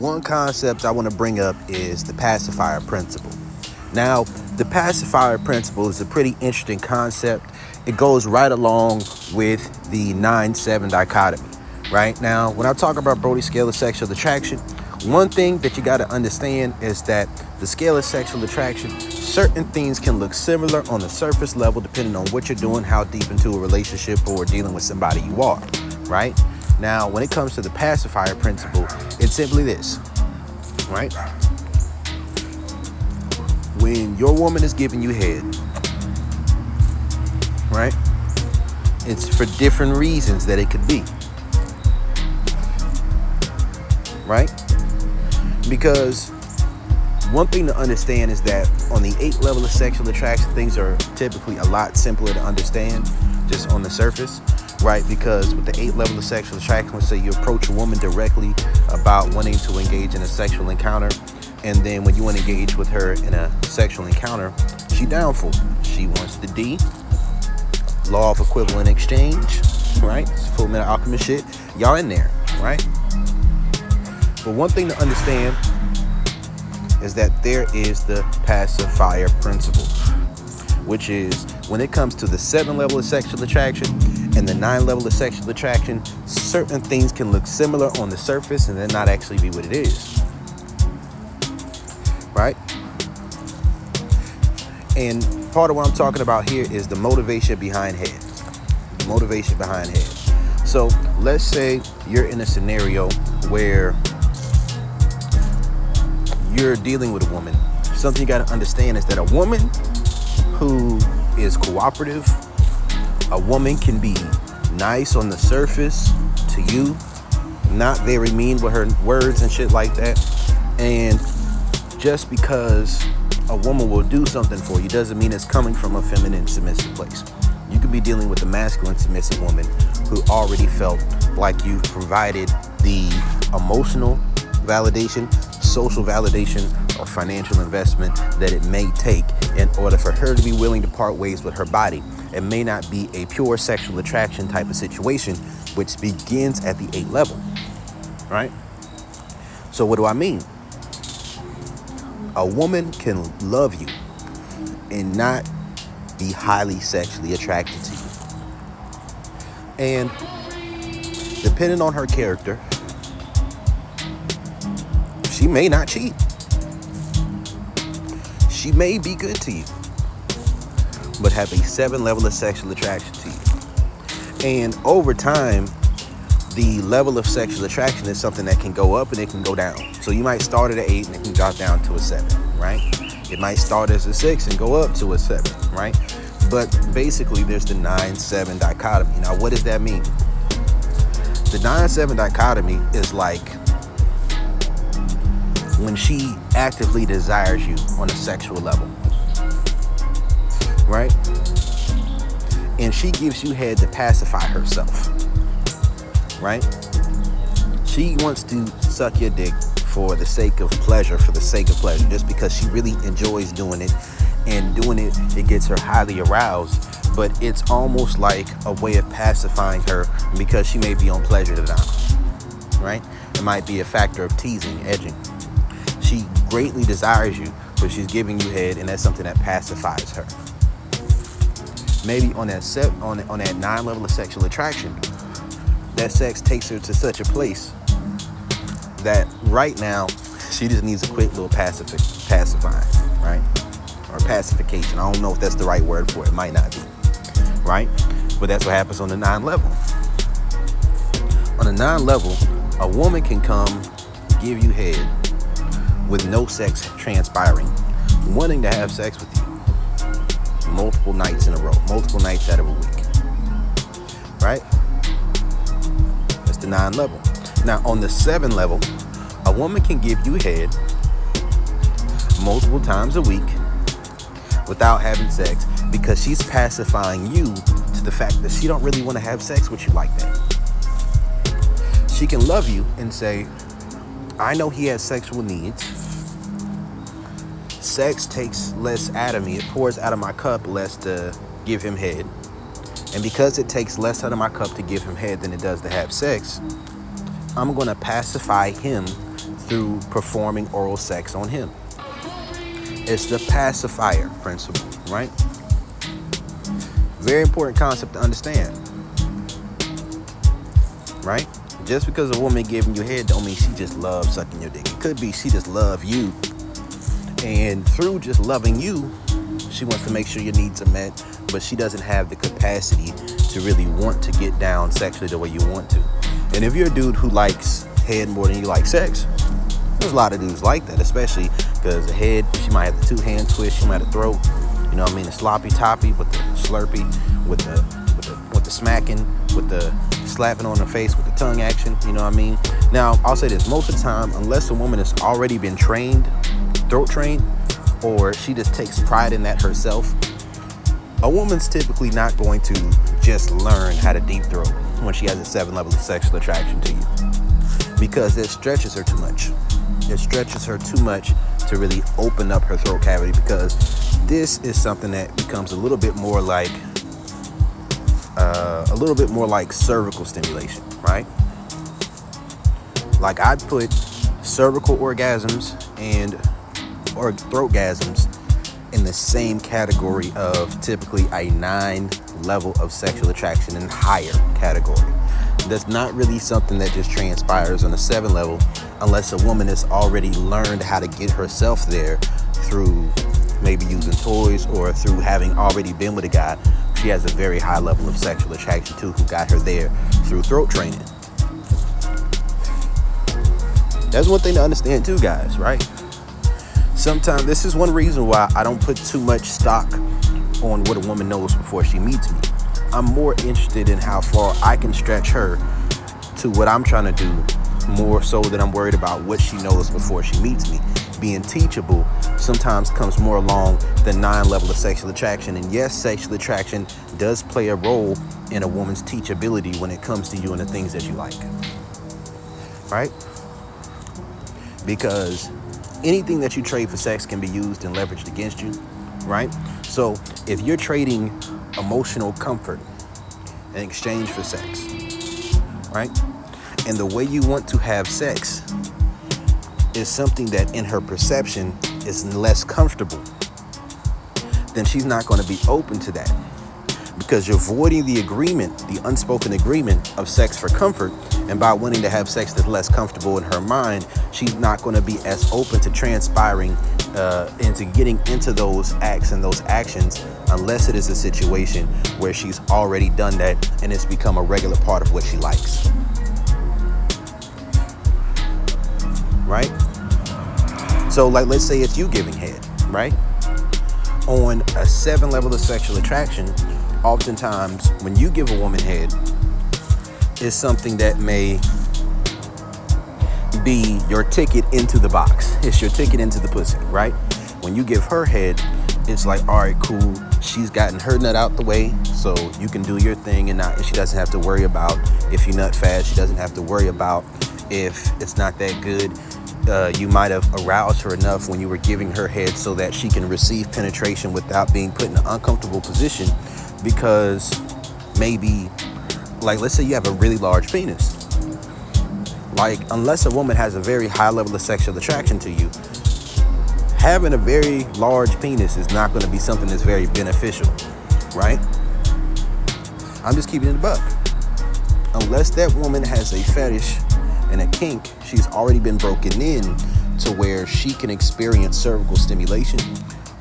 one concept I want to bring up is the pacifier principle. Now, the pacifier principle is a pretty interesting concept. It goes right along with the 9-7 dichotomy. Right now, when I talk about Brody's scale of sexual attraction, one thing that you got to understand is that the scale of sexual attraction, certain things can look similar on the surface level depending on what you're doing, how deep into a relationship or dealing with somebody you are, right? Now, when it comes to the pacifier principle, it's simply this, right? When your woman is giving you head, right, it's for different reasons that it could be, right? Because one thing to understand is that on the 8 level of sexual attraction, things are typically a lot simpler to understand just on the surface, right? Because with the 8 level of sexual attraction, let's say you approach a woman directly about wanting to engage in a sexual encounter, and then when you want to engage with her in a sexual encounter, she down for it. She wants the D, law of equivalent exchange, right? It's Full Metal Alchemist shit. Y'all in there, right? But one thing to understand is that there is the pacifier principle, which is when it comes to the 7 level of sexual attraction and the 9 level of sexual attraction, certain things can look similar on the surface and then not actually be what it is, right? And part of what I'm talking about here is the motivation behind head. The motivation behind head. So let's say you're in a scenario where you're dealing with a woman. Something you got to understand is that a woman who is cooperative, a woman can be nice on the surface to you, not very mean with her words and shit like that. And just because a woman will do something for you doesn't mean it's coming from a feminine submissive place. You could be dealing with a masculine submissive woman who already felt like you've provided the emotional validation, social validation, or financial investment that it may take in order for her to be willing to part ways with her body. It may not be a pure sexual attraction type of situation, which begins at the 8 level, right? So what do I mean? A woman can love you and not be highly sexually attracted to you. And depending on her character, she may not cheat. She may be good to you, but have a 7 level of sexual attraction to you. And over time, the level of sexual attraction is something that can go up and it can go down. So you might start at an 8 and it can drop down to a 7, right? It might start as a 6 and go up to a 7, right? But basically, there's the 9-7 dichotomy. Now, what does that mean? The 9-7 dichotomy is like when she actively desires you on a sexual level, right? And she gives you head to pacify herself, right? She wants to suck your dick for the sake of pleasure, just because she really enjoys doing it, and doing it, it gets her highly aroused, but it's almost like a way of pacifying her because she may be on pleasure denial, right? It might be a factor of teasing, edging. She greatly desires you, but she's giving you head, and that's something that pacifies her. Maybe on that 9 level of sexual attraction, that sex takes her to such a place that right now she just needs a quick little pacifying, right? Or pacification. I don't know if that's the right word for it. It might not be, right? But that's what happens on the 9 level. On the 9 level, a woman can come give you head with no sex transpiring, wanting to have sex with you multiple nights in a row, multiple nights out of a week, right? That's the 9 level. Now, on the 7 level, a woman can give you head multiple times a week without having sex because she's pacifying you to the fact that she don't really want to have sex with you like that. She can love you and say, I know he has sexual needs. Sex takes less out of me. It pours out of my cup less to give him head. And because it takes less out of my cup to give him head than it does to have sex, I'm going to pacify him through performing oral sex on him. It's the pacifier principle, right? Very important concept to understand, right? Just because a woman giving you head don't mean she just loves sucking your dick. It could be she just loves you, and through just loving you, she wants to make sure your needs are met, but she doesn't have the capacity to really want to get down sexually the way you want to. And if you're a dude who likes head more than you like sex, there's a lot of dudes like that, especially because the head, she might have the 2-hand twist, she might have throat, you know what I mean, the sloppy toppy with the slurpy, with the smacking, with the slapping on the face, with the tongue action, you know what I mean. Now, I'll say this, most of the time, unless a woman has already been trained, throat trained, or she just takes pride in that herself, a woman's typically not going to just learn how to deep throat when she has a 7 level of sexual attraction to you, because it stretches her too much. It stretches her too much to really open up her throat cavity, because this is something that becomes a little bit more like cervical stimulation, right? Like, I'd put cervical orgasms or throatgasms in the same category of typically a 9 level of sexual attraction and higher category. That's not really something that just transpires on a 7 level unless a woman has already learned how to get herself there through maybe using toys or through having already been with a guy she has a very high level of sexual attraction to, who got her there through throat training. That's one thing to understand too, guys, right? Sometimes this is one reason why I don't put too much stock on what a woman knows before she meets me. I'm more interested in how far I can stretch her to what I'm trying to do, more so than I'm worried about what she knows before she meets me. Being teachable sometimes comes more along the 9 level of sexual attraction. And yes, sexual attraction does play a role in a woman's teachability when it comes to you and the things that you like, right? Because anything that you trade for sex can be used and leveraged against you, right? So if you're trading emotional comfort in exchange for sex, right? And the way you want to have sex is something that in her perception is less comfortable, then she's not going to be open to that, because you're voiding the agreement, the unspoken agreement of sex for comfort. And by wanting to have sex that's less comfortable in her mind, she's not going to be as open to transpiring into getting into those acts and those actions, unless it is a situation where she's already done that and it's become a regular part of what she likes. Right? So, like, let's say it's you giving head, right? On a 7 level of sexual attraction, oftentimes when you give a woman head, it's something that may be your ticket into the box. It's your ticket into the pussy, right? When you give her head, it's like, all right, cool. She's gotten her nut out the way, so you can do your thing, and she doesn't have to worry about if you nut fast. She doesn't have to worry about if it's not that good. You might have aroused her enough when you were giving her head so that she can receive penetration without being put in an uncomfortable position, because maybe, like, let's say you have a really large penis. Like, unless a woman has a very high level of sexual attraction to you, having a very large penis is not going to be something that's very beneficial, right? I'm just keeping it a buck. Unless that woman has a fetish and a kink, she's already been broken in to where she can experience cervical stimulation,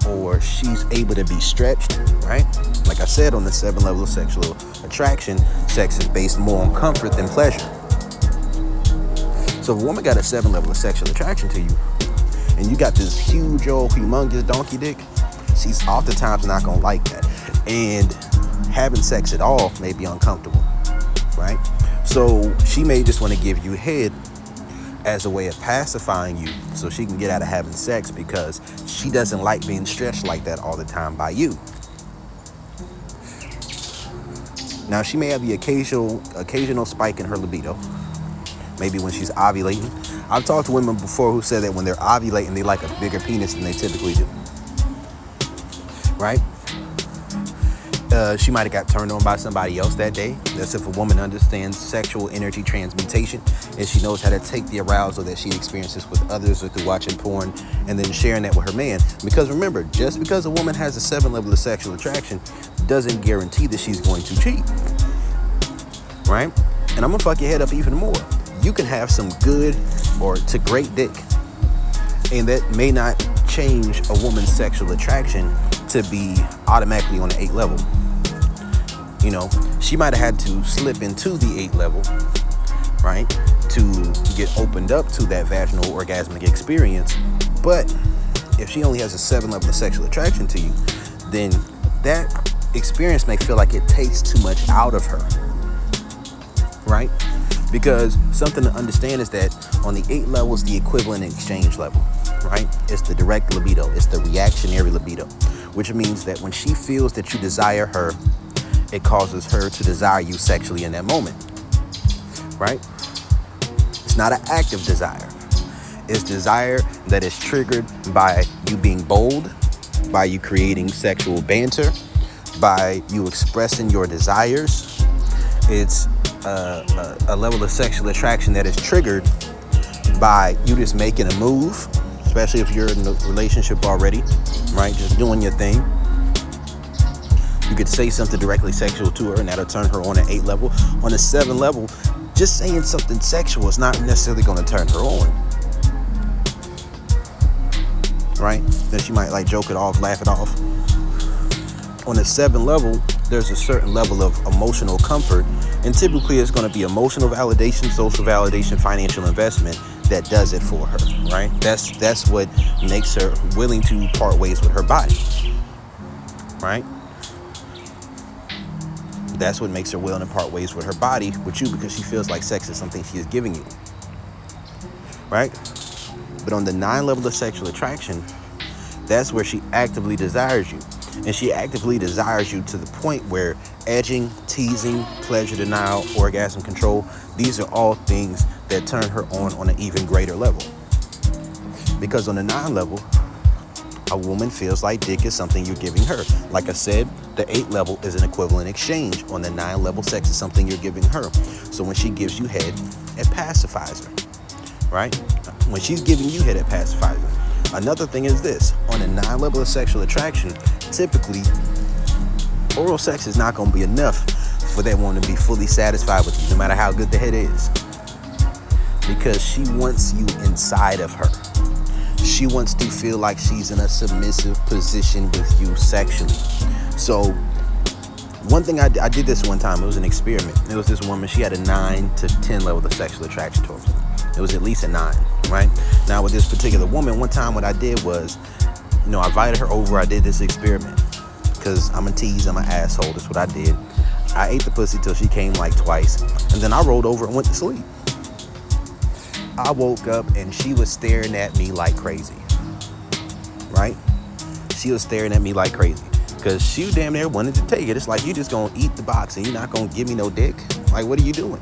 or she's able to be stretched, right? Like I said, on the 7 level of sexual attraction, sex is based more on comfort than pleasure. So if a woman got a 7 level of sexual attraction to you, and you got this huge old humongous donkey dick, she's oftentimes not gonna like that. And having sex at all may be uncomfortable, right? So she may just want to give you head as a way of pacifying you so she can get out of having sex, because she doesn't like being stretched like that all the time by you. Now, she may have the occasional spike in her libido, maybe when she's ovulating. I've talked to women before who said that when they're ovulating, they like a bigger penis than they typically do, right? She might have got turned on by somebody else that day. That's if a woman understands sexual energy transmutation and she knows how to take the arousal that she experiences with others or through watching porn and then sharing that with her man. Because remember, just because a woman has a 7 level of sexual attraction doesn't guarantee that she's going to cheat. Right? And I'm gonna fuck your head up even more. You can have some good or to great dick, and that may not change a woman's sexual attraction to be automatically on the 8 level. You know, she might have had to slip into the 8 level, right, to get opened up to that vaginal orgasmic experience. But if she only has a 7 level of sexual attraction to you, then that experience may feel like it takes too much out of her, right? Because something to understand is that on the 8 level is the equivalent exchange level, right? It's the direct libido. It's the reactionary libido, which means that when she feels that you desire her, it causes her to desire you sexually in that moment, right? It's not an active desire. It's desire that is triggered by you being bold, by you creating sexual banter, by you expressing your desires. It's a level of sexual attraction that is triggered by you just making a move, especially if you're in a relationship already, right? Just doing your thing. You could say something directly sexual to her and that'll turn her on an 8 level. On a 7 level, just saying something sexual is not necessarily going to turn her on, right? Then she might like joke it off, laugh it off. On a 7 level, there's a certain level of emotional comfort, and typically it's going to be emotional validation, social validation, financial investment that does it for her, right? That's what makes her willing to part ways with her body, right? That's what makes her willing to part ways with her body with you, because she feels like sex is something she is giving you, right? But on the 9 level of sexual attraction, that's where she actively desires you. And she actively desires you to the point where edging, teasing, pleasure denial, orgasm control, these are all things that turn her on an even greater level. Because on the 9 level, a woman feels like dick is something you're giving her. Like I said, the 8 level is an equivalent exchange. On the 9 level, sex is something you're giving her. So when she gives you head, it pacifies her, right? When she's giving you head, it pacifies her. Another thing is this: on a 9 level of sexual attraction, typically oral sex is not going to be enough for that woman to be fully satisfied with you, no matter how good the head is, because she wants you inside of her. She wants to feel like she's in a submissive position with you sexually. So one thing I did this one time, it was an experiment. It was this woman, she had a 9 to 10 level of sexual attraction towards me. It was at least a 9, right? Now with this particular woman, one time what I did was, I invited her over. I did this experiment because I'm a tease, I'm an asshole. That's what I did. I ate the pussy till she came like twice, and then I rolled over and went to sleep. I woke up and she was staring at me like crazy, right? She was staring at me like crazy because she damn near wanted to take it. It's like, you just gonna eat the box and you're not gonna give me no dick? Like, what are you doing?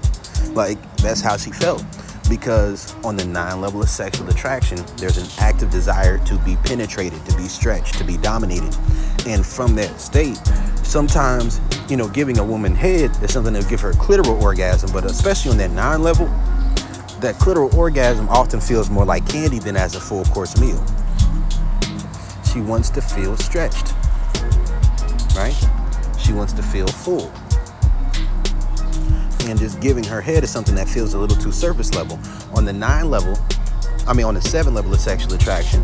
Like, that's how she felt. Because on the 9 level of sexual attraction, there's an active desire to be penetrated, to be stretched, to be dominated. And from that state, sometimes, giving a woman head is something that'll give her a clitoral orgasm, but especially on that 9 level, that clitoral orgasm often feels more like candy than as a full course meal. She wants to feel stretched, right? She wants to feel full. And just giving her head is something that feels a little too surface level. On the 7 level of sexual attraction,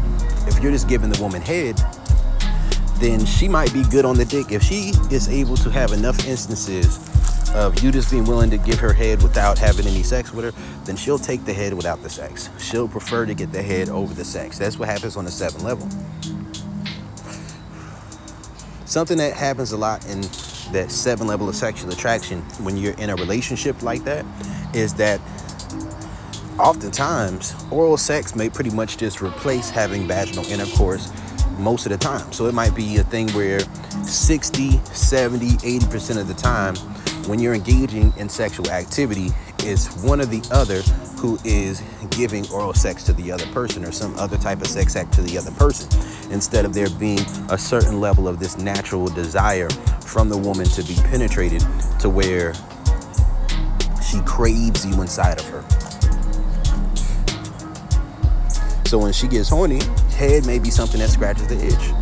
if you're just giving the woman head, then she might be good on the dick. If she is able to have enough instances of you just being willing to give her head without having any sex with her, then she'll take the head without the sex. She'll prefer to get the head over the sex. That's what happens on the 7 level. Something that happens a lot in that 7 level of sexual attraction when you're in a relationship like that is that oftentimes oral sex may pretty much just replace having vaginal intercourse most of the time. So it might be a thing where 60, 70, 80% of the time when you're engaging in sexual activity, it's one or the other who is giving oral sex to the other person or some other type of sex act to the other person, instead of there being a certain level of this natural desire from the woman to be penetrated to where she craves you inside of her. So when she gets horny, head may be something that scratches the itch,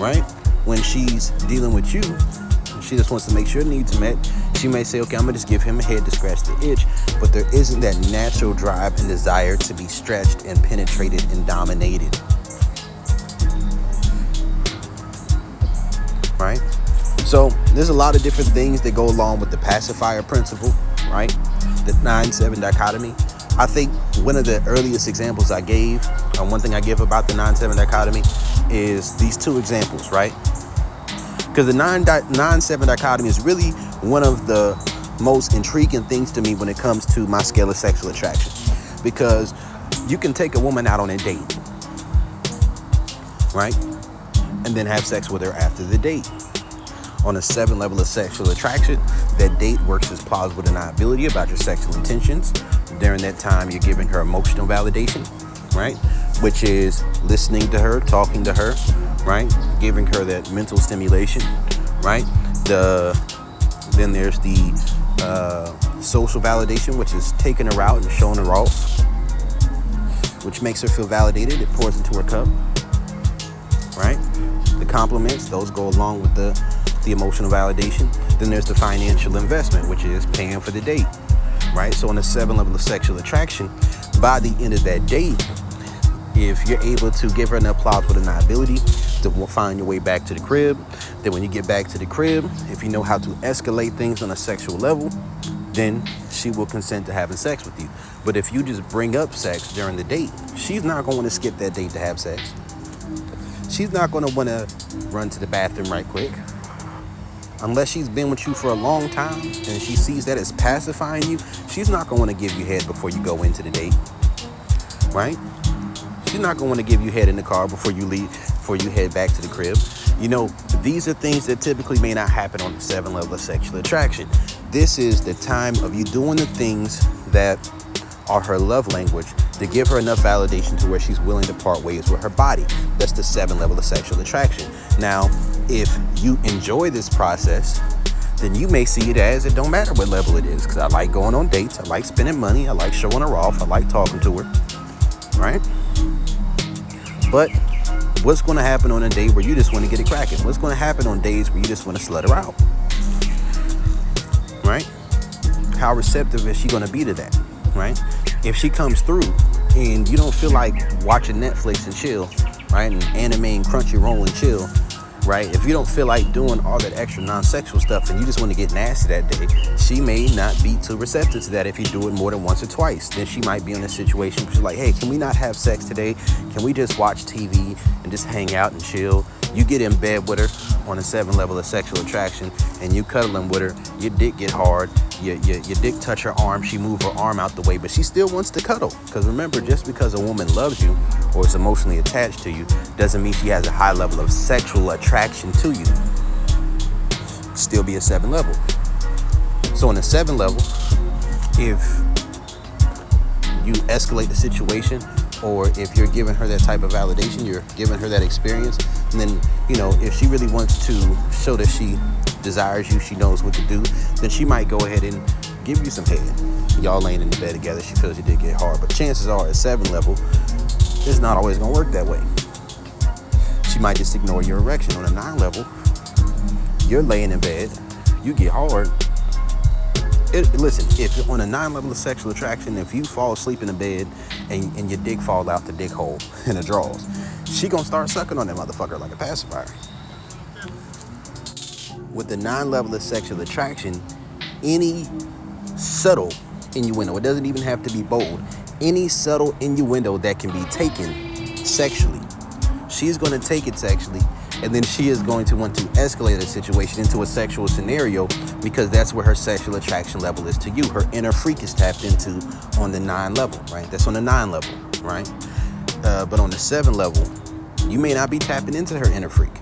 right? When she's dealing with you, she just wants to make sure needs are met. She may say, okay, I'm gonna just give him a head to scratch the itch, but there isn't that natural drive and desire to be stretched and penetrated and dominated, right? So there's a lot of different things that go along with the pacifier principle, right? The 9-7 dichotomy. I think one of the earliest examples I gave, one thing I give about the 9-7 dichotomy is these two examples, right? Because the 9-7 dichotomy is really one of the most intriguing things to me when it comes to my scale of sexual attraction. Because you can take a woman out on a date, right? And then have sex with her after the date. On a 7 level of sexual attraction, that date works as plausible deniability about your sexual intentions. During that time, you're giving her emotional validation, right? Which is listening to her, talking to her, right? Giving her that mental stimulation, right? Then there's the social validation, which is taking her out and showing her off, which makes her feel validated. It pours into her cup, right? The compliments, those go along with the emotional validation. Then there's the financial investment, which is paying for the date, right? So on a 7 level of sexual attraction, by the end of that date, if you're able to give her enough plausible deniability to find your way back to the crib, then when you get back to the crib, if you know how to escalate things on a sexual level, then she will consent to having sex with you. But if you just bring up sex during the date, she's not going to want to skip that date to have sex. She's not going to want to run to the bathroom right quick. Unless she's been with you for a long time and she sees that as pacifying you, she's not going to want to give you head before you go into the date, right? She's not going to want to give you head in the car before you leave, before you head back to the crib. You know, these are things that typically may not happen on the 7 level of sexual attraction. This is the time of you doing the things that are her love language to give her enough validation to where she's willing to part ways with her body. That's the 7 level of sexual attraction. Now, if you enjoy this process, then you may see it as it don't matter what level it is, because I like going on dates, I like spending money, I like showing her off, I like talking to her, right? But what's going to happen on a day where you just want to get it cracking? What's going to happen on days where you just want to slut her out, right? How receptive is she going to be to that, right? If she comes through and you don't feel like watching Netflix and chill, right, and anime and Crunchyroll and chill, right? If you don't feel like doing all that extra non-sexual stuff and you just want to get nasty that day, she may not be too receptive to that if you do it more than once or twice. Then she might be in a situation where she's like, hey, can we not have sex today? Can we just watch TV and just hang out and chill? You get in bed with her on a 7 level of sexual attraction and you cuddling with her, your dick get hard, your dick touch her arm, she move her arm out the way, but she still wants to cuddle. Because remember, just because a woman loves you or is emotionally attached to you doesn't mean she has a high level of sexual attraction to you. Still be a 7 level. So on a 7 level, if you escalate the situation, or if you're giving her that type of validation, you're giving her that experience, and then, you know, if she really wants to show that she desires you, she knows what to do, then she might go ahead and give you some head. Y'all laying in the bed together, she feels you did get hard. But chances are at 7 level, it's not always gonna work that way. She might just ignore your erection. On a 9 level, you're laying in bed, you get hard. Listen, if you're on a 9 level of sexual attraction, if you fall asleep in the bed and your dick fall out the dick hole in the drawers, she gonna start sucking on that motherfucker like a pacifier. With the 9 level of sexual attraction, any subtle innuendo, it doesn't even have to be bold, any subtle innuendo that can be taken sexually, she's going to take it sexually, and then she is going to want to escalate the situation into a sexual scenario, because that's where her sexual attraction level is to you. Her inner freak is tapped into on the 9 level, right? That's on the 9 level, right? But on the 7 level, you may not be tapping into her inner freak.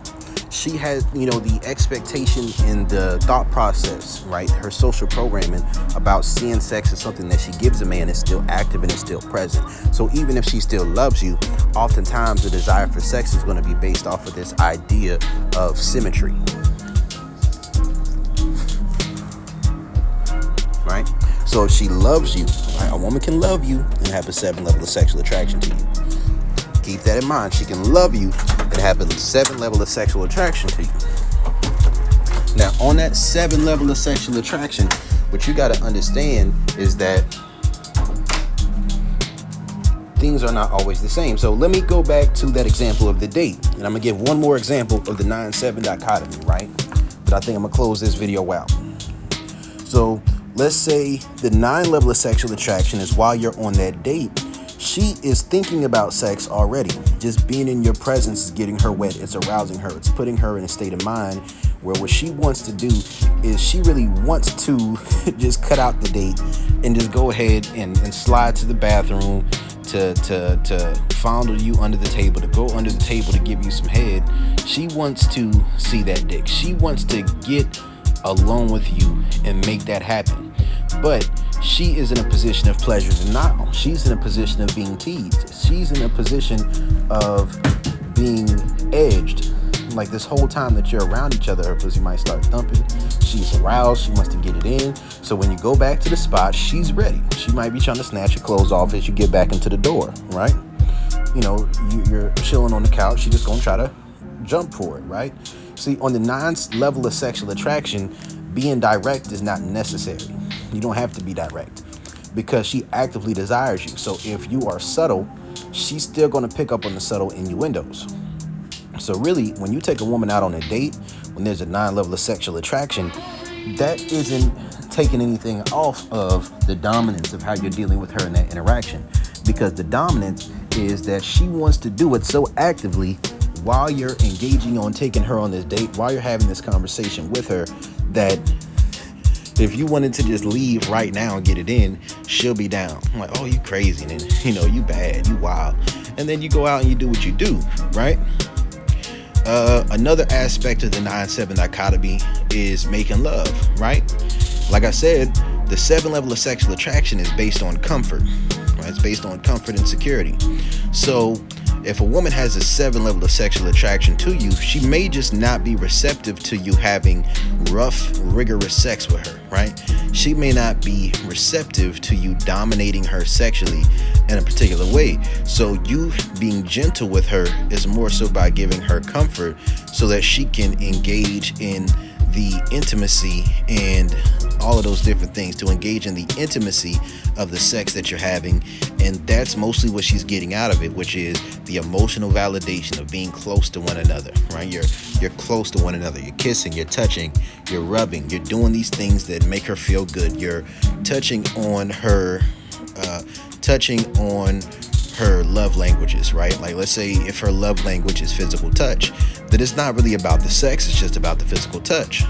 She has, the expectation and the thought process, right? Her social programming about seeing sex as something that she gives a man is still active and is still present. So even if she still loves you, oftentimes the desire for sex is going to be based off of this idea of symmetry, right? So if she loves you, right, a woman can love you and have a 7 level of sexual attraction to you. Keep that in mind. She can love you and have a 7 level of sexual attraction to you. Now, on that 7 level of sexual attraction, what you got to understand is that things are not always the same. So let me go back to that example of the date. And I'm going to give one more example of the 9-7 dichotomy, right? But I think I'm going to close this video out. So let's say the 9 level of sexual attraction is while you're on that date, she is thinking about sex already. Just being in your presence is getting her wet. It's arousing her. It's putting her in a state of mind where what she wants to do is she really wants to just cut out the date and just go ahead and slide to the bathroom to fondle you under the table, to go under the table to give you some head. She wants to see that dick. She wants to get alone with you and make that happen. But she is in a position of pleasure denial. She's in a position of being teased. She's in a position of being edged. Like this whole time that you're around each other, her pussy might start thumping. She's aroused. She wants to get it in. So when you go back to the spot, she's ready. She might be trying to snatch your clothes off as you get back into the door, right? You're chilling on the couch. She's just going to try to jump for it, right? See, on the 9th level of sexual attraction, being direct is not necessary. You don't have to be direct because she actively desires you. So if you are subtle, she's still going to pick up on the subtle innuendos. So really, when you take a woman out on a date, when there's a 9 level of sexual attraction, that isn't taking anything off of the dominance of how you're dealing with her in that interaction. Because the dominance is that she wants to do it so actively while you're engaging on taking her on this date, while you're having this conversation with her, that if you wanted to just leave right now and get it in, she'll be down. I'm like, oh, you crazy, and you bad, you wild. And then you go out and you do what you do, right? Another aspect of the 9-7 dichotomy is making love, right? Like I said, the 7 level of sexual attraction is based on comfort, right? It's based on comfort and security. So if a woman has a 7 level of sexual attraction to you, she may just not be receptive to you having rough, rigorous sex with her, right? She may not be receptive to you dominating her sexually in a particular way. So you being gentle with her is more so by giving her comfort so that she can engage in the intimacy and all of those different things, to engage in the intimacy of the sex that you're having. And that's mostly what she's getting out of it, which is the emotional validation of being close to one another, right? You're close to one another. You're kissing, you're touching, you're rubbing, you're doing these things that make her feel good. You're touching on her love languages, right? Like, let's say if her love language is physical touch, that it's not really about the sex, it's just about the physical touch.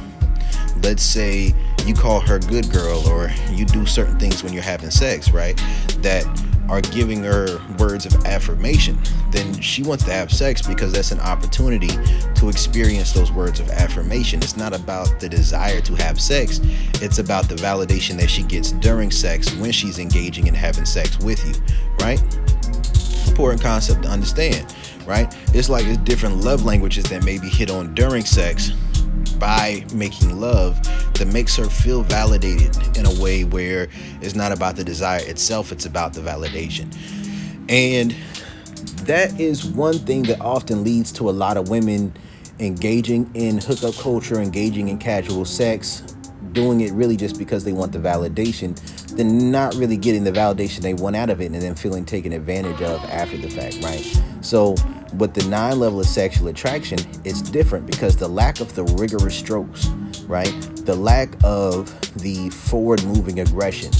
Let's say you call her good girl, or you do certain things when you're having sex, right, that are giving her words of affirmation. Then she wants to have sex because that's an opportunity to experience those words of affirmation. It's not about the desire to have sex. It's about the validation that she gets during sex when she's engaging and having sex with you, right? Important concept to understand, right? It's like there's different love languages that may be hit on during sex by making love that makes her feel validated in a way where it's not about the desire itself, it's about the validation. And that is one thing that often leads to a lot of women engaging in hookup culture, engaging in casual sex, doing it really just because they want the validation, then not really getting the validation they want out of it, and then feeling taken advantage of after the fact, right? So with the 9 level of sexual attraction, it's different because the lack of the rigorous strokes, right? The lack of the forward moving aggression,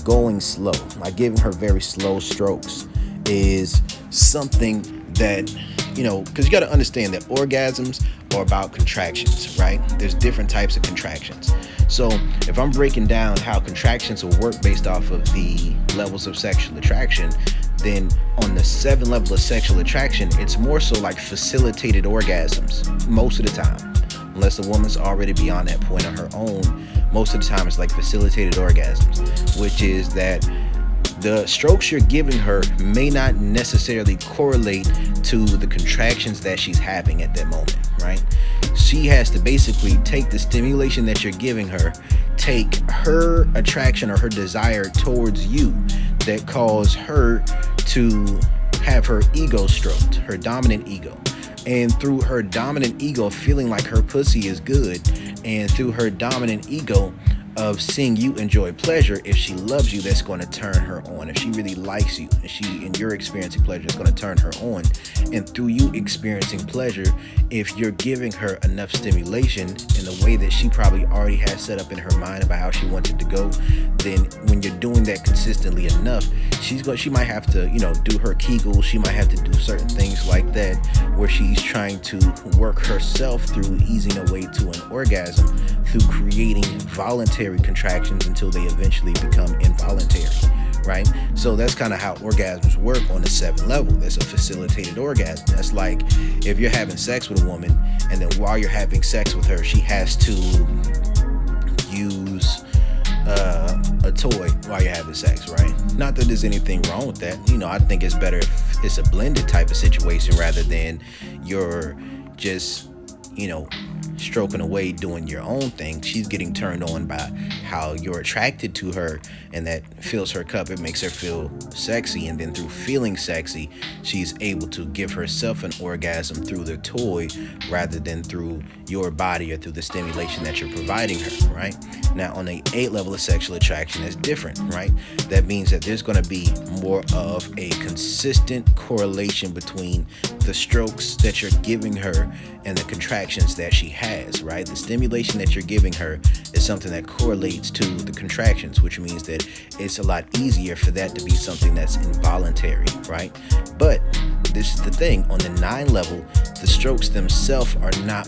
going slow, like giving her very slow strokes, is something that, because you got to understand that orgasms are about contractions, right? There's different types of contractions. So if I'm breaking down how contractions will work based off of the levels of sexual attraction, Then on the 7 level of sexual attraction, it's more so like facilitated orgasms most of the time. Unless the woman's already beyond that point on her own, most of the time it's like facilitated orgasms, which is that the strokes you're giving her may not necessarily correlate to the contractions that she's having at that moment, right? She has to basically take the stimulation that you're giving her, take her attraction or her desire towards you that cause her to have her ego stroked, her dominant ego. And through her dominant ego feeling like her pussy is good, and through her dominant ego of seeing you enjoy pleasure, if she loves you, that's going to turn her on. If she really likes you and you're experiencing pleasure, it's going to turn her on. And through you experiencing pleasure, if you're giving her enough stimulation in the way that she probably already has set up in her mind about how she wants it to go, then when you're doing that consistently enough, she might have to, do her Kegels. She might have to do certain things like that where she's trying to work herself through easing her way to an orgasm through creating voluntary contractions until they eventually become involuntary, right? So that's kind of how orgasms work on the 7th level. That's a facilitated orgasm. That's like if you're having sex with a woman and then while you're having sex with her, she has to use a toy while you're having sex, right? Not that there's anything wrong with that. I think it's better if it's a blended type of situation rather than you're just, stroking away doing your own thing. She's getting turned on by how you're attracted to her, and that fills her cup. It makes her feel sexy, and then through feeling sexy, she's able to give herself an orgasm through the toy rather than through your body or through the stimulation that you're providing her, right? Now on the 8th level of sexual attraction, is different, right? That means that there's going to be more of a consistent correlation between the strokes that you're giving her and the contractions that she has, right? The stimulation that you're giving her is something that correlates to the contractions, which means that it's a lot easier for that to be something that's involuntary, right? But this is the thing, on the 9 level, the strokes themselves are not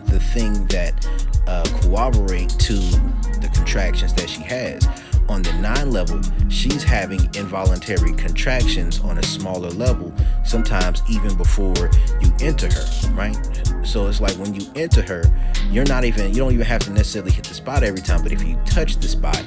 the thing that corroborate to the contractions that she has. On the 9 level, she's having involuntary contractions on a smaller level, sometimes even before you enter her, right? So it's like when you enter her, you don't even have to necessarily hit the spot every time, but if you touch the spot,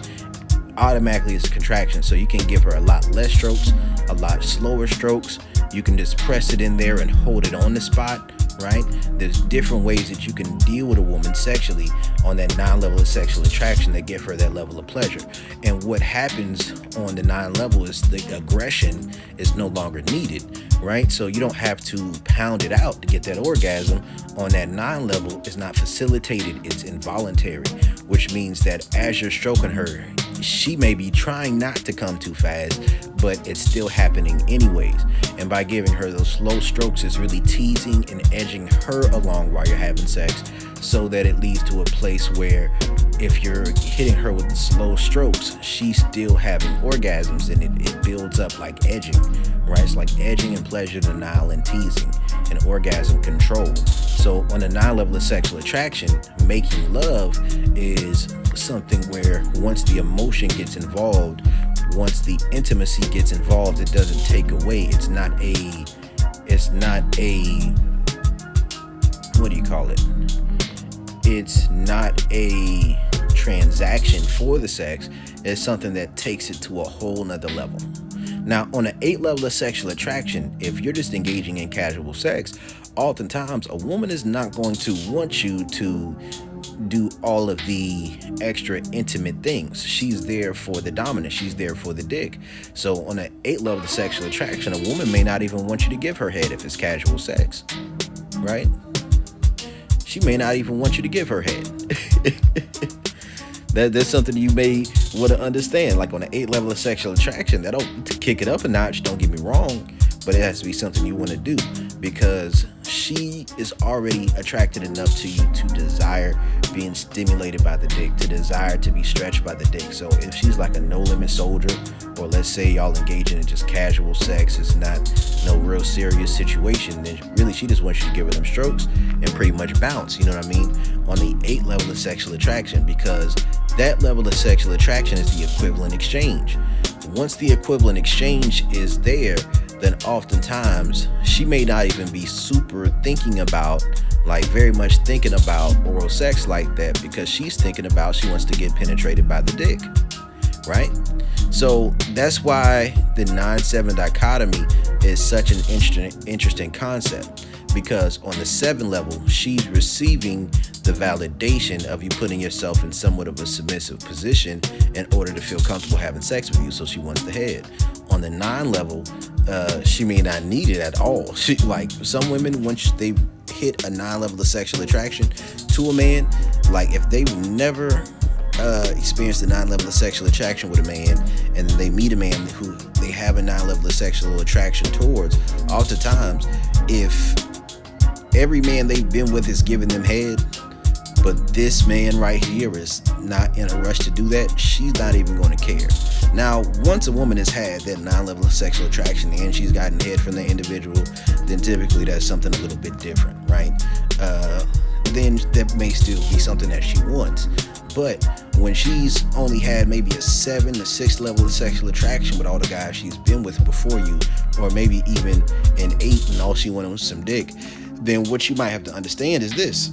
automatically it's a contraction. So you can give her a lot less strokes, a lot slower strokes. You can just press it in there and hold it on the spot, right? There's different ways that you can deal with a woman sexually on that 9 level of sexual attraction that give her that level of pleasure. And what happens on the 9 level is the aggression is no longer needed, right? So you don't have to pound it out to get that orgasm. On that 9 level, it's not facilitated, it's involuntary, which means that as you're stroking her, she may be trying not to come too fast, but it's still happening anyways. And by giving her those slow strokes, it's really teasing and edging her along while you're having sex, so that it leads to a place where if you're hitting her with the slow strokes, she's still having orgasms, and it builds up like edging, right? It's like edging and pleasure denial and teasing and orgasm control. So on the 9 level of sexual attraction, making love is something where once the emotion gets involved, once the intimacy gets involved, it doesn't take away. It's not a what do you call it? It's not a transaction for the sex. It's something that takes it to a whole nother level. Now, on the 8th level of sexual attraction, if you're just engaging in casual sex, oftentimes a woman is not going to want you to do all of the extra intimate things. She's there for the dominance. She's there for the dick. So on the 8th level of sexual attraction, a woman may not even want you to give her head if it's casual sex, right? She may not even want you to give her head. That's something you may want to understand. Like on the 8th level of sexual attraction, that'll kick it up a notch, don't get me wrong, but it has to be something you want to do, because she is already attracted enough to you to desire being stimulated by the dick, to desire to be stretched by the dick. So if she's like a no limit soldier, or let's say y'all engaging in just casual sex, it's not no real serious situation, then really she just wants you to give her them strokes and pretty much bounce, you know what I mean? On the 8th level of sexual attraction, because that level of sexual attraction is the equivalent exchange. Once the equivalent exchange is there, then oftentimes she may not even be super thinking about, like very much thinking about oral sex like that, because she's thinking about she wants to get penetrated by the dick, right? So that's why the 9-7 dichotomy is such an interesting concept, because on the 7 level, she's receiving the validation of you putting yourself in somewhat of a submissive position in order to feel comfortable having sex with you, so she wants the head. On the 9 level, she may not need it at all. She, like some women, once they hit a 9 level of sexual attraction to a man, like if they never experience the 9 level of sexual attraction with a man, and they meet a man who they have a 9 level of sexual attraction towards, oftentimes if every man they've been with is giving them head, but this man right here is not in a rush to do that, she's not even going to care. Now, once a woman has had that 9 level of sexual attraction and she's gotten head from the individual, then typically that's something a little bit different, right? Then that may still be something that she wants. But when she's only had maybe a 7 to 6 level of sexual attraction with all the guys she's been with before you, or maybe even an 8 and all she wanted was some dick, then what you might have to understand is this.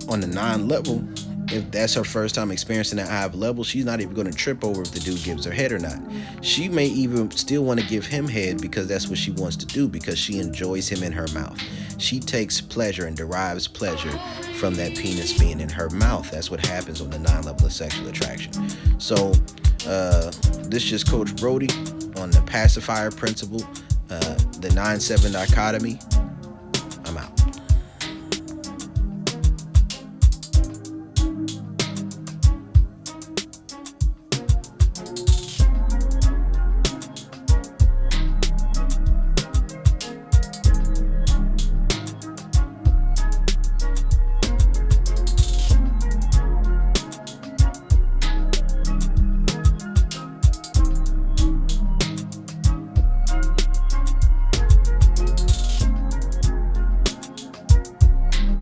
On the 9 level, if that's her first time experiencing that high level, she's not even going to trip over if the dude gives her head or not. She may even still want to give him head because that's what she wants to do, because she enjoys him in her mouth. She takes pleasure and derives pleasure from that penis being in her mouth. That's what happens on the 9 level of sexual attraction. So this is Coach Brody on the Pacifier principle, the 9-7 dichotomy.